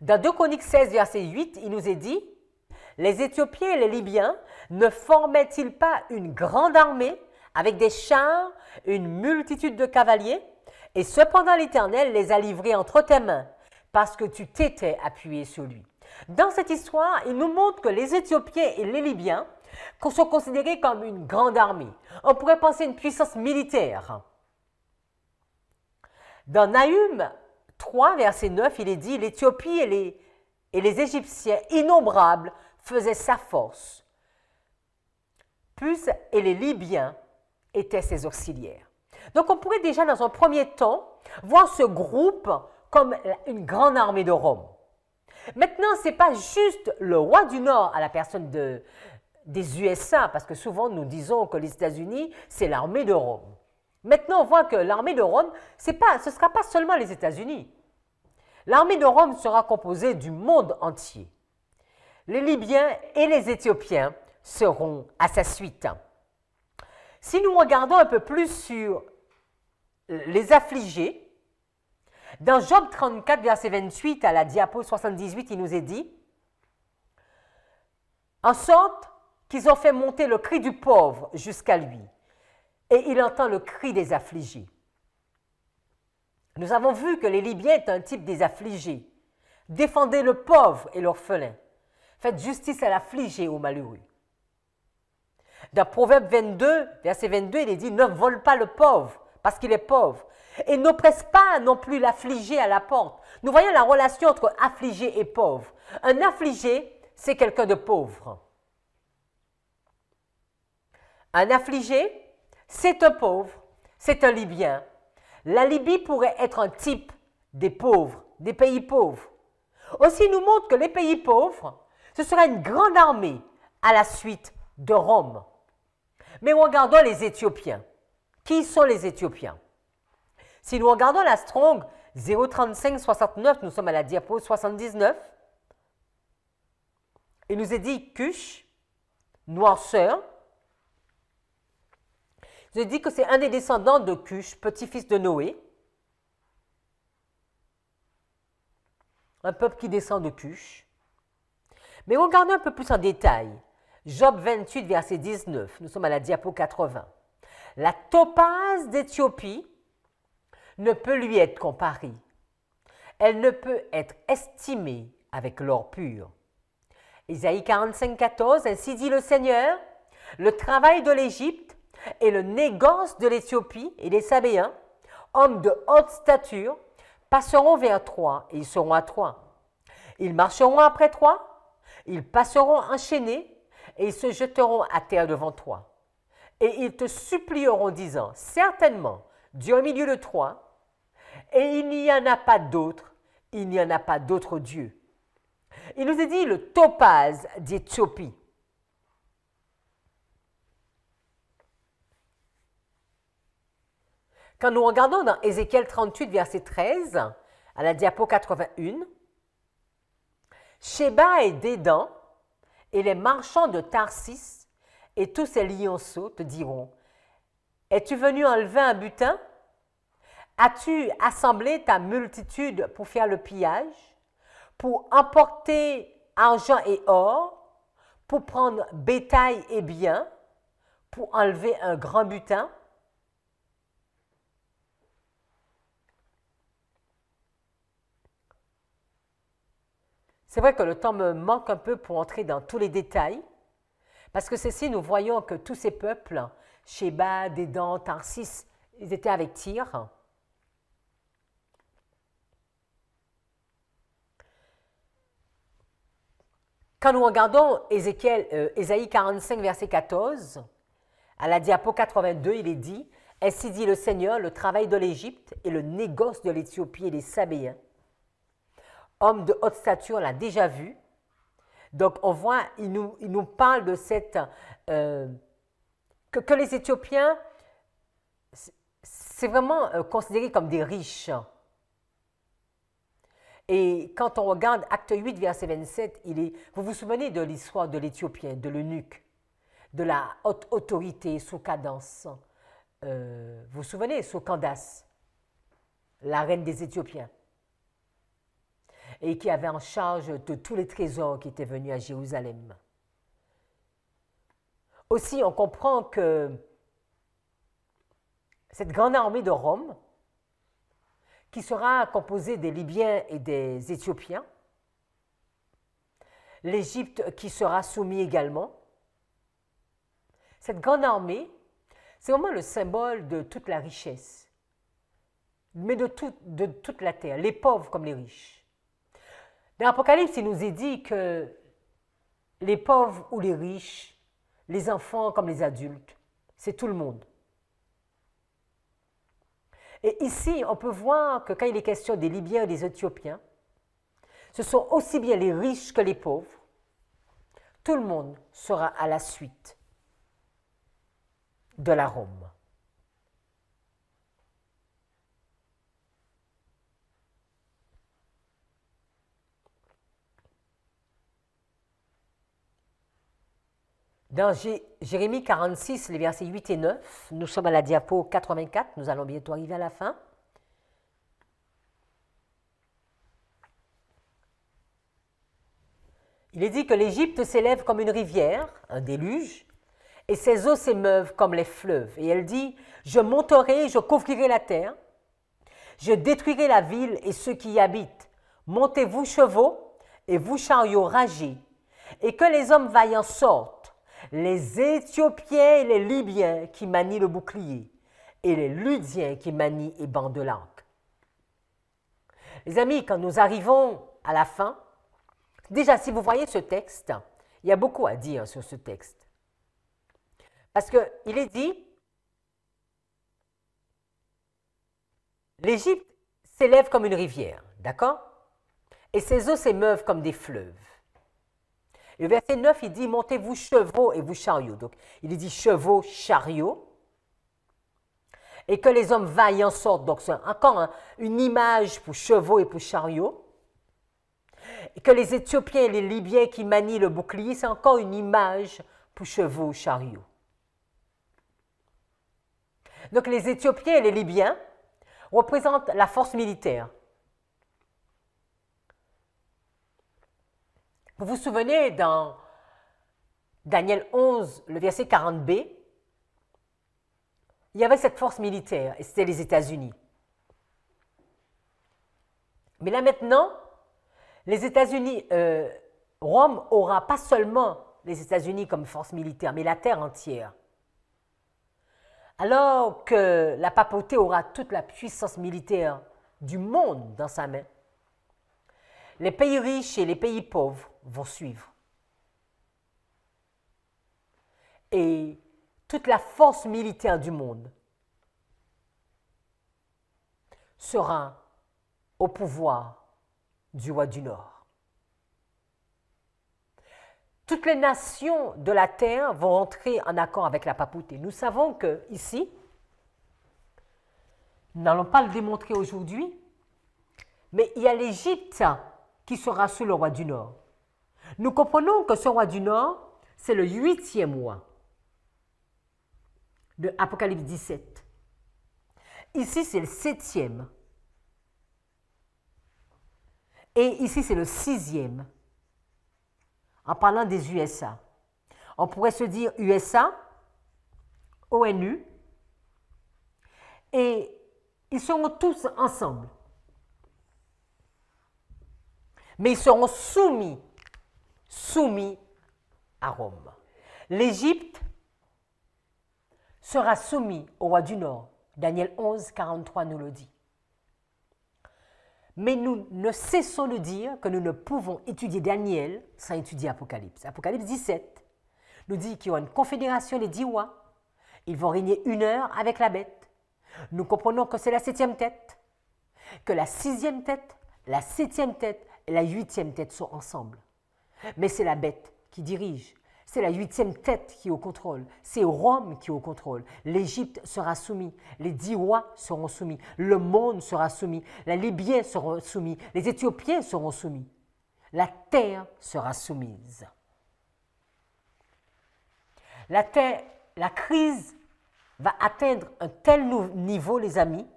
Dans 2 Chroniques 16, verset 8, il nous est dit « Les Éthiopiens et les Libyens ne formaient-ils pas une grande armée avec des chars, une multitude de cavaliers? Et cependant l'Éternel les a livrés entre tes mains, parce que tu t'étais appuyé sur lui. » Dans cette histoire, il nous montre que les Éthiopiens et les Libyens sont considérés comme une grande armée. On pourrait penser à une puissance militaire. Dans Nahum 3, verset 9, il est dit « L'Éthiopie et les Égyptiens innombrables faisaient sa force. Plus et les Libyens étaient ses auxiliaires. » Donc on pourrait déjà dans un premier temps voir ce groupe comme une grande armée de Rome. Maintenant, ce n'est pas juste le roi du Nord à la personne des USA, parce que souvent nous disons que les États-Unis, c'est l'armée de Rome. Maintenant, on voit que l'armée de Rome, ce ne sera pas seulement les États-Unis. L'armée de Rome sera composée du monde entier. Les Libyens et les Éthiopiens seront à sa suite. Si nous regardons un peu plus sur les affligés, dans Job 34, verset 28, à la diapo 78, il nous est dit « En sorte qu'ils ont fait monter le cri du pauvre jusqu'à lui, et il entend le cri des affligés. » Nous avons vu que les Libyens est un type des affligés. Défendez le pauvre et l'orphelin. Faites justice à l'affligé et au malheureux. Dans Proverbe 22, verset 22, il est dit « Ne vole pas le pauvre, parce qu'il est pauvre, et n'oppresse pas non plus l'affligé à la porte. » Nous voyons la relation entre affligé et pauvre. Un affligé, c'est quelqu'un de pauvre. Un affligé, c'est un pauvre, c'est un Libyen. La Libye pourrait être un type des pauvres, des pays pauvres. Aussi, il nous montre que les pays pauvres, ce sera une grande armée à la suite de Rome. Mais regardons les Éthiopiens. Qui sont les Éthiopiens? Si nous regardons la Strong 03569, nous sommes à la diapo 79, il nous est dit Cush, noirceur. Il nous est dit que c'est un des descendants de Cush, petit-fils de Noé. Un peuple qui descend de Cush. Mais regardons un peu plus en détail. Job 28, verset 19, nous sommes à la diapo 80. La topaze d'Éthiopie ne peut lui être comparée. Elle ne peut être estimée avec l'or pur. Isaïe 45, 14, ainsi dit le Seigneur, le travail de l'Égypte et le négoce de l'Éthiopie et des Sabéens, hommes de haute stature, passeront vers toi et ils seront à toi. Ils marcheront après toi, ils passeront enchaînés et ils se jeteront à terre devant toi. Et ils te supplieront disant, certainement, Dieu au milieu de toi, et il n'y en a pas d'autre, il n'y en a pas d'autre Dieu. Il nous est dit le topaze d'Éthiopie. Quand nous regardons dans Ézéchiel 38, verset 13, à la diapo 81, Sheba et Dédan et les marchands de Tarsis et tous ces lionceaux te diront, es-tu venu enlever un butin? As-tu assemblé ta multitude pour faire le pillage, pour emporter argent et or, pour prendre bétail et biens, pour enlever un grand butin? C'est vrai que le temps me manque un peu pour entrer dans tous les détails, parce que ceci, nous voyons que tous ces peuples, Sheba, Dédan, Tarsis, ils étaient avec Tyr. Quand nous regardons Ésaïe 45, verset 14, à la diapo 82, il est dit « Ainsi dit le Seigneur, le travail de l'Égypte et le négoce de l'Éthiopie et des Sabéens. Homme de haute stature, on l'a déjà vu. » Donc, on voit, il nous parle de cette... que les Éthiopiens, c'est vraiment considéré comme des riches. Et quand on regarde Acte 8, verset 27, vous vous souvenez de l'histoire de l'Éthiopien, de l'eunuque, de la haute autorité sous Cadence. Vous vous souvenez, sous Candace, la reine des Éthiopiens, et qui avait en charge de tous les trésors qui étaient venus à Jérusalem. Aussi, on comprend que cette grande armée de Rome, qui sera composée des Libyens et des Éthiopiens, l'Égypte qui sera soumise également, Cette grande armée, c'est vraiment le symbole de toute la richesse, mais de toute la terre, les pauvres comme les riches. Dans l'Apocalypse, il nous est dit que les pauvres ou les riches, les enfants comme les adultes, c'est tout le monde. Et ici, on peut voir que quand il est question des Libyens et des Éthiopiens, ce sont aussi bien les riches que les pauvres. Tout le monde sera à la suite de la Rome. Dans Jérémie 46, les versets 8 et 9, nous sommes à la diapo 84, nous allons bientôt arriver à la fin. Il est dit que l'Égypte s'élève comme une rivière, un déluge, et ses eaux s'émeuvent comme les fleuves. Et elle dit, je monterai, je couvrirai la terre, je détruirai la ville et ceux qui y habitent. Montez-vous chevaux et vous chariots ragez, et que les hommes vaillants sortent, les Éthiopiens et les Libyens qui manient le bouclier, et les Ludiens qui manient et bandent de l'arc. Les amis, quand nous arrivons à la fin, déjà, si vous voyez ce texte, il y a beaucoup à dire sur ce texte. Parce qu'il est dit, l'Égypte s'élève comme une rivière, d'accord? Et ses eaux s'émeuvent comme des fleuves. Et le verset 9, il dit, montez-vous chevaux et vous chariots. Donc, il est dit chevaux, chariots. Et que les hommes vaillants sortent. Donc, c'est encore une image pour chevaux et pour chariots. Et que les Éthiopiens et les Libyens qui manient le bouclier, c'est encore une image pour chevaux, chariots. Donc les Éthiopiens et les Libyens représentent la force militaire. Vous vous souvenez dans Daniel 11, le verset 40b, il y avait cette force militaire et c'était les États-Unis. Mais là maintenant, les États-Unis, Rome aura pas seulement les États-Unis comme force militaire, mais la terre entière. Alors que la papauté aura toute la puissance militaire du monde dans sa main, les pays riches et les pays pauvres vont suivre. Et toute la force militaire du monde sera au pouvoir du roi du Nord. Toutes les nations de la terre vont entrer en accord avec la papauté. Nous savons que ici, nous n'allons pas le démontrer aujourd'hui, mais il y a l'Égypte qui sera sous le roi du Nord. Nous comprenons que ce roi du Nord, c'est le 8e roi de Apocalypse 17. Ici, c'est le 7e. Et ici, c'est le 6e. En parlant des USA. On pourrait se dire USA, ONU, et ils seront tous ensemble. Mais ils seront soumis à Rome. L'Égypte sera soumis au roi du Nord. Daniel 11, 43 nous le dit. Mais nous ne cessons de dire que nous ne pouvons étudier Daniel sans étudier Apocalypse. Apocalypse 17 nous dit qu'il y aura une confédération des 10 rois. Ils vont régner 1 heure avec la bête. Nous comprenons que c'est la 7e tête, que la 6e tête, la 7e tête et la 8e tête sont ensemble. Mais c'est la bête qui dirige. C'est la 8e tête qui est au contrôle. C'est Rome qui est au contrôle. L'Égypte sera soumise. Les 10 rois seront soumis. Le monde sera soumis. Les Libyens seront soumis. Les Éthiopiens seront soumis. La terre sera soumise. La crise va atteindre un tel niveau, les amis,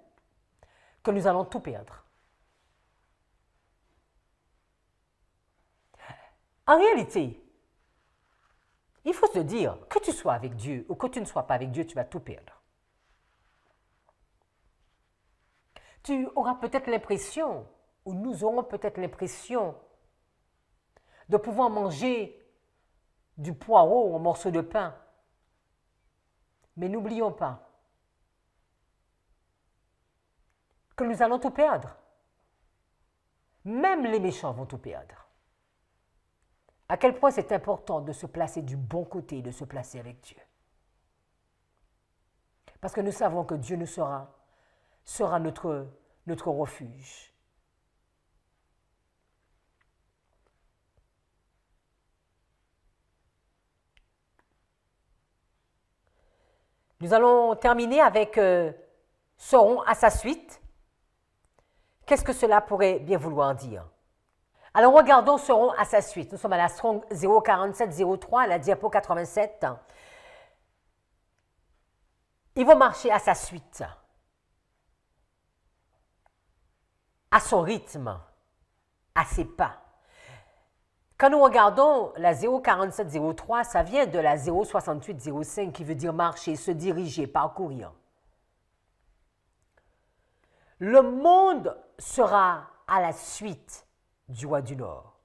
que nous allons tout perdre. En réalité, il faut se dire, que tu sois avec Dieu ou que tu ne sois pas avec Dieu, tu vas tout perdre. Tu auras peut-être l'impression, ou nous aurons peut-être l'impression, de pouvoir manger du poireau ou un morceau de pain. Mais n'oublions pas que nous allons tout perdre. Même les méchants vont tout perdre. À quel point c'est important de se placer du bon côté, de se placer avec Dieu. Parce que nous savons que Dieu nous sera notre refuge. Nous allons terminer avec seront à sa suite. Qu'est-ce que cela pourrait bien vouloir dire? Alors regardons seront à sa suite. Nous sommes à la Strong 04703, à la diapo 87. Ils vont marcher à sa suite, à son rythme, à ses pas. Quand nous regardons la 04703, ça vient de la 06805 qui veut dire marcher, se diriger, parcourir. Le monde sera à la suite du roi du Nord.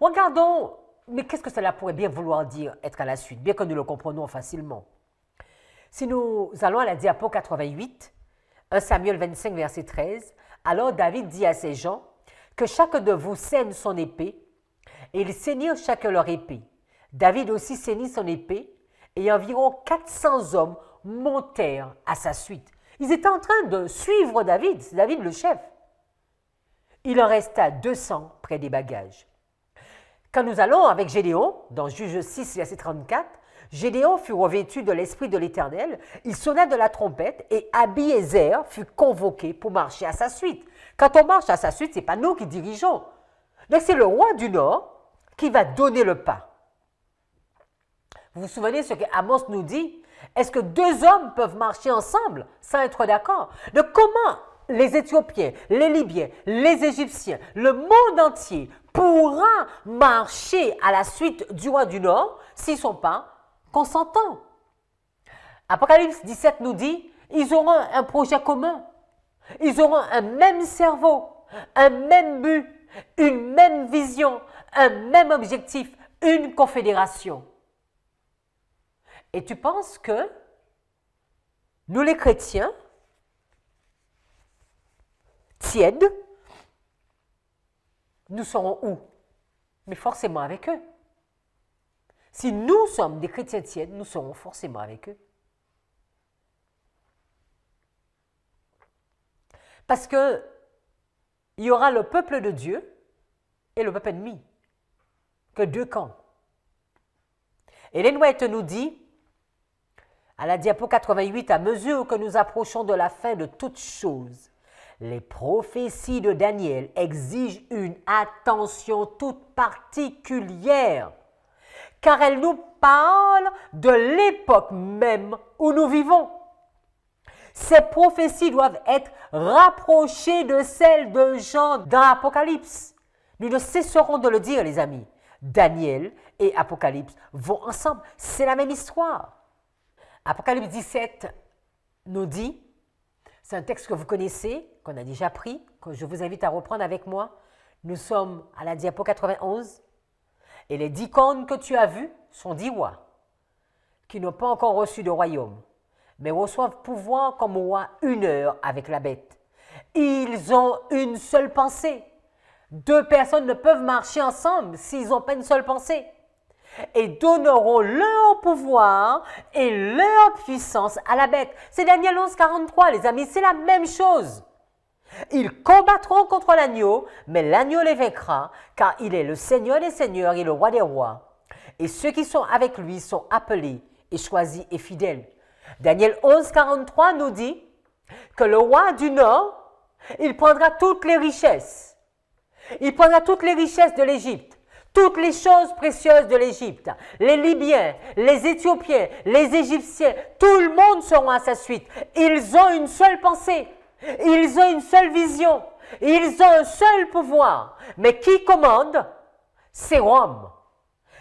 Regardons, mais qu'est-ce que cela pourrait bien vouloir dire être à la suite, bien que nous le comprenons facilement. Si nous allons à la diapo 88, 1 Samuel 25, verset 13, alors David dit à ses gens que chacun de vous ceigne son épée, et ils ceignirent chacun leur épée. David aussi ceignit son épée, et environ 400 hommes montèrent à sa suite. Ils étaient en train de suivre David, c'est David le chef. Il en resta 200 près des bagages. Quand nous allons avec Gédéon, dans Juge 6, verset 34, Gédéon fut revêtu de l'Esprit de l'Éternel, il sonna de la trompette et Abiézer fut convoqué pour marcher à sa suite. Quand on marche à sa suite, ce n'est pas nous qui dirigeons. Donc c'est le roi du Nord qui va donner le pas. Vous vous souvenez ce qu'Amos nous dit? Est-ce que deux hommes peuvent marcher ensemble sans être d'accord? Donc comment les Éthiopiens, les Libyens, les Égyptiens, le monde entier pourra marcher à la suite du roi du Nord s'ils ne sont pas consentants? Apocalypse 17 nous dit, ils auront un projet commun, ils auront un même cerveau, un même but, une même vision, un même objectif, une confédération. Et tu penses que nous les chrétiens tièdes, nous serons où? Mais forcément avec eux. Si nous sommes des chrétiens tièdes, nous serons forcément avec eux. Parce que il y aura le peuple de Dieu et le peuple ennemi. Que deux camps. Ellen White nous dit, à la diapo 88, à mesure que nous approchons de la fin de toutes choses, les prophéties de Daniel exigent une attention toute particulière, car elles nous parlent de l'époque même où nous vivons. Ces prophéties doivent être rapprochées de celles de Jean dans l'Apocalypse. Nous ne cesserons de le dire, les amis. Daniel et Apocalypse vont ensemble. C'est la même histoire. Apocalypse 17 nous dit, c'est un texte que vous connaissez, qu'on a déjà pris, que je vous invite à reprendre avec moi. Nous sommes à la diapo 91. Et les 10 cornes que tu as vues sont 10 rois qui n'ont pas encore reçu de royaume, mais reçoivent pouvoir comme roi 1 heure avec la bête. Ils ont une seule pensée. Deux personnes ne peuvent marcher ensemble s'ils n'ont pas une seule pensée. Et donneront leur pouvoir et leur puissance à la bête. C'est Daniel 11, 43, les amis, c'est la même chose. Ils combattront contre l'agneau, mais l'agneau les vaincra, car il est le Seigneur des seigneurs et le roi des rois. Et ceux qui sont avec lui sont appelés et choisis et fidèles. Daniel 11, 43 nous dit que le roi du Nord, il prendra toutes les richesses. Il prendra toutes les richesses de l'Égypte, toutes les choses précieuses de l'Égypte. Les Libyens, les Éthiopiens, les Égyptiens, tout le monde sera à sa suite. Ils ont une seule pensée, ils ont une seule vision, ils ont un seul pouvoir. Mais qui commande? C'est Rome,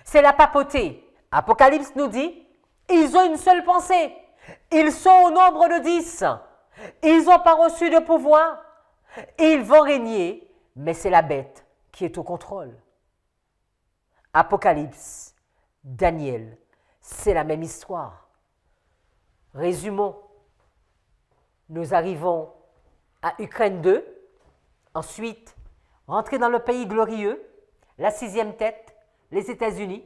c'est la papauté. Apocalypse nous dit, ils ont une seule pensée. Ils sont au nombre de 10. Ils n'ont pas reçu de pouvoir. Ils vont régner, mais c'est la bête qui est au contrôle. Apocalypse, Daniel, c'est la même histoire. Résumons. Nous arrivons à Ukraine 2. Ensuite, rentrer dans le pays glorieux, la 6e tête, les États-Unis.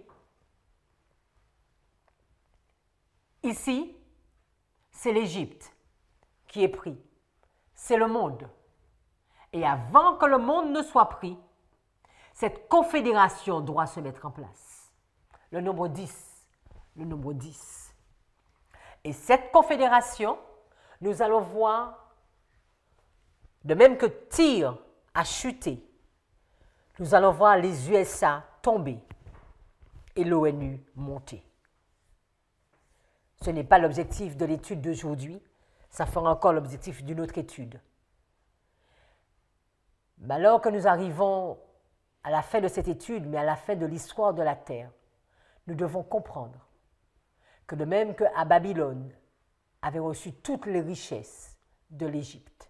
Ici, c'est l'Égypte qui est pris. C'est le monde. Et avant que le monde ne soit pris, cette confédération doit se mettre en place. Le nombre 10. Le nombre 10. Et cette confédération, nous allons voir, de même que Tyr a chuté, nous allons voir les USA tomber et l'ONU monter. Ce n'est pas l'objectif de l'étude d'aujourd'hui, ça fera encore l'objectif d'une autre étude. Mais alors que nous arrivons à la fin de cette étude, mais à la fin de l'histoire de la Terre, nous devons comprendre que de même qu'à Babylone avait reçu toutes les richesses de l'Égypte,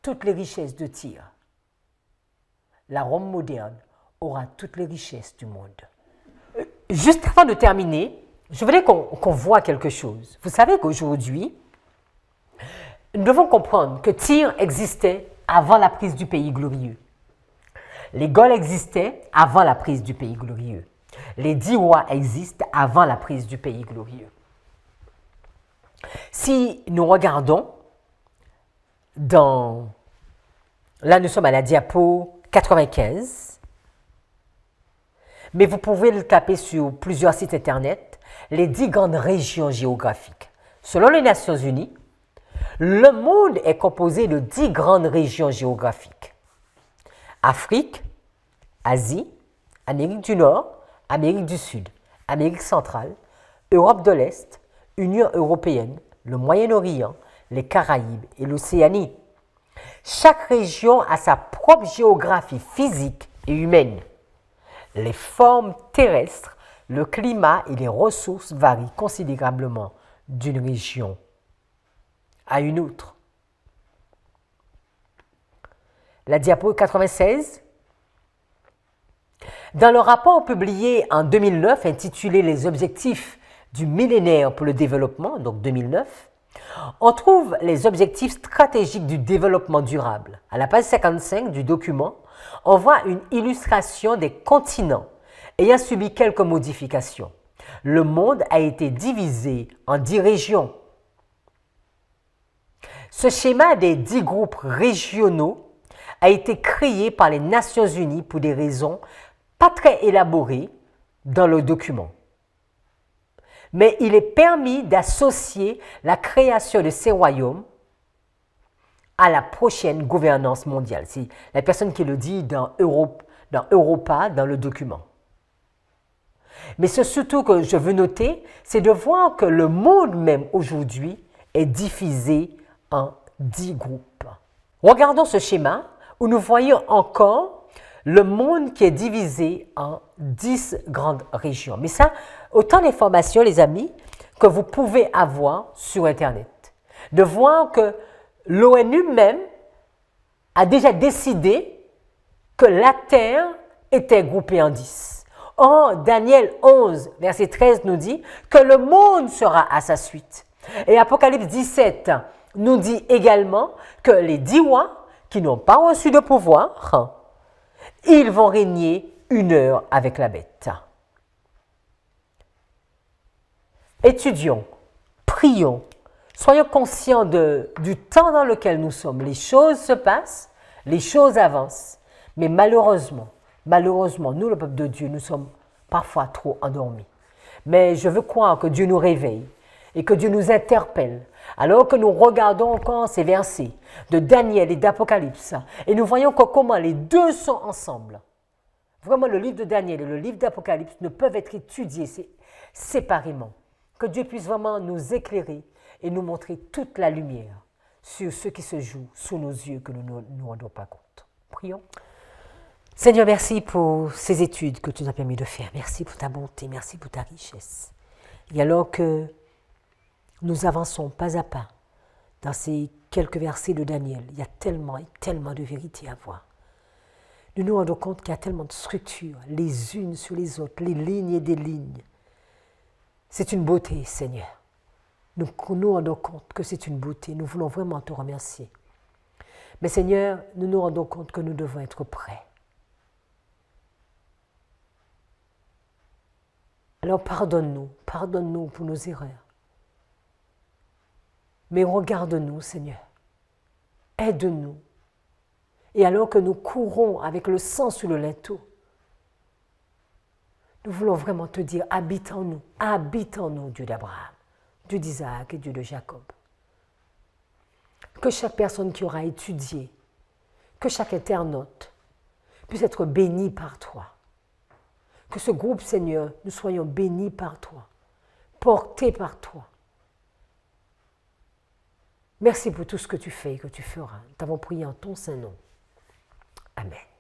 toutes les richesses de Tyr, la Rome moderne aura toutes les richesses du monde. Juste avant de terminer, je voudrais qu'on voit quelque chose. Vous savez qu'aujourd'hui, nous devons comprendre que Tyr existait avant la prise du pays glorieux. Les Gaules existaient avant la prise du pays glorieux. Les 10 rois existent avant la prise du pays glorieux. Si nous regardons là nous sommes à la diapo 95, mais vous pouvez le taper sur plusieurs sites internet, les 10 grandes régions géographiques. Selon les Nations Unies, le monde est composé de 10 grandes régions géographiques. Afrique, Asie, Amérique du Nord, Amérique du Sud, Amérique centrale, Europe de l'Est, Union européenne, le Moyen-Orient, les Caraïbes et l'Océanie. Chaque région a sa propre géographie physique et humaine. Les formes terrestres, le climat et les ressources varient considérablement d'une région à une autre. La diapo 96. Dans le rapport publié en 2009 intitulé « Les objectifs du millénaire pour le développement », donc 2009, on trouve les objectifs stratégiques du développement durable. À la page 55 du document, on voit une illustration des continents ayant subi quelques modifications. Le monde a été divisé en 10 régions. Ce schéma des 10 groupes régionaux a été créé par les Nations Unies pour des raisons pas très élaborées dans le document. Mais il est permis d'associer la création de ces royaumes à la prochaine gouvernance mondiale. C'est la personne qui le dit dans Europa, dans le document. Mais ce surtout que je veux noter, c'est de voir que le monde même aujourd'hui est divisé en 10 groupes. Regardons ce schéma où nous voyons encore le monde qui est divisé en 10 grandes régions. Mais ça, autant d'informations, les amis, que vous pouvez avoir sur Internet. De voir que l'ONU même a déjà décidé que la Terre était groupée en 10. Or, Daniel 11, verset 13 nous dit que le monde sera à sa suite. Et Apocalypse 17 nous dit également que les 10 rois qui n'ont pas reçu de pouvoir, ils vont régner 1 heure avec la bête. Étudions, prions, soyons conscients du temps dans lequel nous sommes. Les choses se passent, les choses avancent, mais malheureusement, nous, le peuple de Dieu, nous sommes parfois trop endormis. Mais je veux croire que Dieu nous réveille et que Dieu nous interpelle, alors que nous regardons encore ces versets de Daniel et d'Apocalypse, et nous voyons comment les deux sont ensemble. Vraiment, le livre de Daniel et le livre d'Apocalypse ne peuvent être étudiés séparément. Que Dieu puisse vraiment nous éclairer et nous montrer toute la lumière sur ce qui se joue sous nos yeux que nous ne nous rendons pas compte. Prions. Seigneur, merci pour ces études que tu nous as permis de faire. Merci pour ta bonté, merci pour ta richesse. Et alors que nous avançons pas à pas dans ces quelques versets de Daniel, il y a tellement et tellement de vérités à voir. Nous nous rendons compte qu'il y a tellement de structures, les unes sur les autres, les lignes et des lignes. C'est une beauté, Seigneur. nous nous rendons compte que c'est une beauté. Nous voulons vraiment te remercier. Mais Seigneur, nous nous rendons compte que nous devons être prêts. Alors pardonne-nous pour nos erreurs. Mais regarde-nous, Seigneur. Aide-nous. Et alors que nous courons avec le sang sur le linteau, nous voulons vraiment te dire, habite en nous, Dieu d'Abraham, Dieu d'Isaac et Dieu de Jacob. Que chaque personne qui aura étudié, que chaque internaute puisse être béni par toi. Que ce groupe, Seigneur, nous soyons bénis par toi, portés par toi. Merci pour tout ce que tu fais et que tu feras. Nous t'avons prié en ton Saint-Nom. Amen.